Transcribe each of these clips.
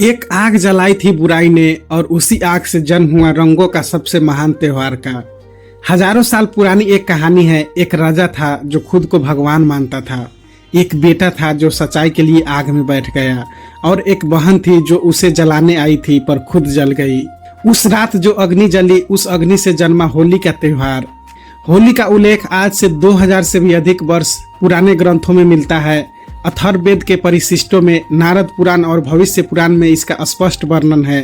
एक आग जलाई थी बुराई ने और उसी आग से जन्म हुआ रंगों का सबसे महान त्योहार का। हजारों साल पुरानी एक कहानी है। एक राजा था जो खुद को भगवान मानता था। एक बेटा था जो सच्चाई के लिए आग में बैठ गया और एक बहन थी जो उसे जलाने आई थी पर खुद जल गई। उस रात जो अग्नि जली, उस अग्नि से जन्मा होली का त्योहार। होली का उल्लेख आज से 2000 से भी अधिक वर्ष पुराने ग्रंथों में मिलता है। अथर्ववेद के परिशिष्टों में, नारद पुराण और भविष्य पुराण में इसका स्पष्ट वर्णन है।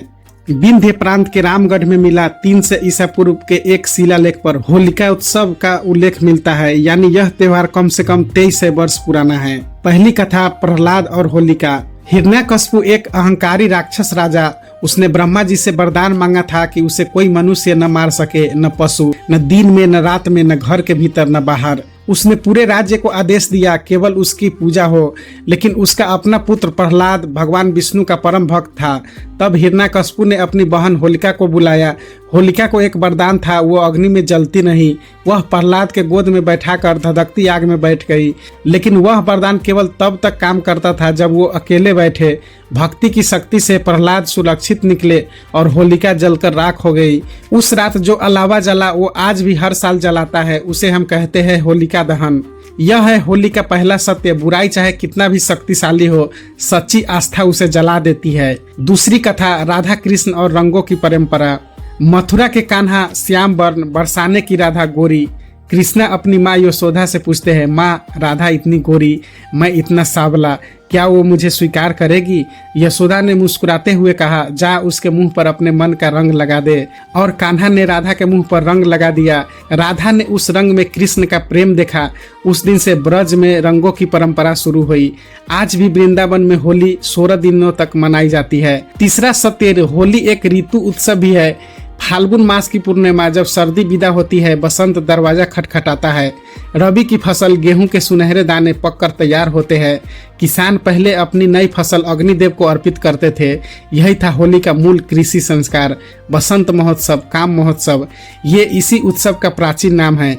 विंध्य प्रांत के रामगढ़ में मिला 300 ईसा पूर्व के एक शिलालेख पर होलिका उत्सव का उल्लेख मिलता है, यानी यह त्योहार कम से कम 2300 वर्ष पुराना है। पहली कथा प्रहलाद और होलिका। हिरण्यकश्यप एक अहंकारी राक्षस राजा। उसने ब्रह्मा जी से वरदान मांगा था कि उसे कोई मनुष्य न मार सके, न पशु, न दिन में, न रात में, न घर के भीतर, न बाहर। उसने पूरे राज्य को आदेश दिया केवल उसकी पूजा हो, लेकिन उसका अपना पुत्र प्रहलाद भगवान विष्णु का परम भक्त था। तब हिरण्यकश्यप ने अपनी बहन होलिका को बुलाया। होलिका को एक वरदान था, वो अग्नि में जलती नहीं। वह प्रहलाद के गोद में बैठाकर धधकती आग में बैठ गई, लेकिन वह वरदान केवल तब तक काम करता था जब वो अकेले बैठे। भक्ति की शक्ति से प्रहलाद सुरक्षित निकले और होलिका जलकर राख हो गई। उस रात जो अलावा जला वो आज भी हर साल जलाता है, उसे हम कहते हैं होलिका दहन। यह है होली का पहला सत्य। बुराई चाहे कितना भी शक्तिशाली हो, सच्ची आस्था उसे जला देती है। दूसरी कथा राधा कृष्ण और रंगों की परंपरा। मथुरा के कान्हा श्याम वर्ण, बरसाने की राधा गोरी। कृष्णा अपनी माँ यशोदा से पूछते हैं, माँ राधा इतनी गोरी, मैं इतना सावला, क्या वो मुझे स्वीकार करेगी? यशोदा ने मुस्कुराते हुए कहा, जा उसके मुंह पर अपने मन का रंग लगा दे। और कान्हा ने राधा के मुंह पर रंग लगा दिया। राधा ने उस रंग में कृष्ण का प्रेम देखा। उस दिन से ब्रज में रंगों की परंपरा शुरू हुई। आज भी वृंदावन में होली 16 दिनों तक मनाई जाती है। तीसरा सत्य, होली एक ऋतु उत्सव भी है। फाल्गुन मास की पूर्णिमा, जब सर्दी विदा होती है, बसंत दरवाजा खटखटाता है। रबी की फसल, गेहूं के सुनहरे दाने पककर तैयार होते हैं। किसान पहले अपनी नई फसल अग्निदेव को अर्पित करते थे। यही था होली का मूल कृषि संस्कार। बसंत महोत्सव, काम महोत्सव, ये इसी उत्सव का प्राचीन नाम है।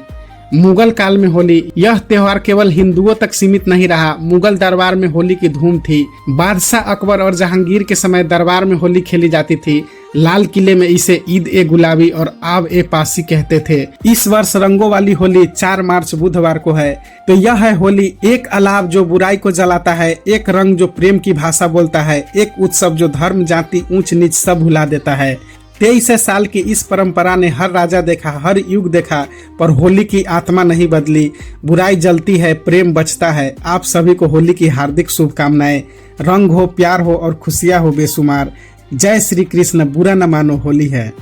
मुगल काल में होली, यह त्योहार केवल हिंदुओं तक सीमित नहीं रहा। मुगल दरबार में होली की धूम थी। बादशाह अकबर और जहांगीर के समय दरबार में होली खेली जाती थी। लाल किले में इसे ईद ए गुलाबी और आब ए पासी कहते थे। इस वर्ष रंगों वाली होली 4 मार्च बुधवार को है। तो यह है होली, एक अलाव जो बुराई को जलाता है, एक रंग जो प्रेम की भाषा बोलता है, एक उत्सव जो धर्म, जाति, ऊंच नीच सब भुला देता है। 2300 साल की इस परंपरा ने हर राजा देखा, हर युग देखा, पर होली की आत्मा नहीं बदली। बुराई जलती है, प्रेम बचता है। आप सभी को होली की हार्दिक शुभकामनाएं। रंग हो, प्यार हो और खुशियां हो बेशुमार। जय श्री कृष्ण। बुरा न मानो, होली है।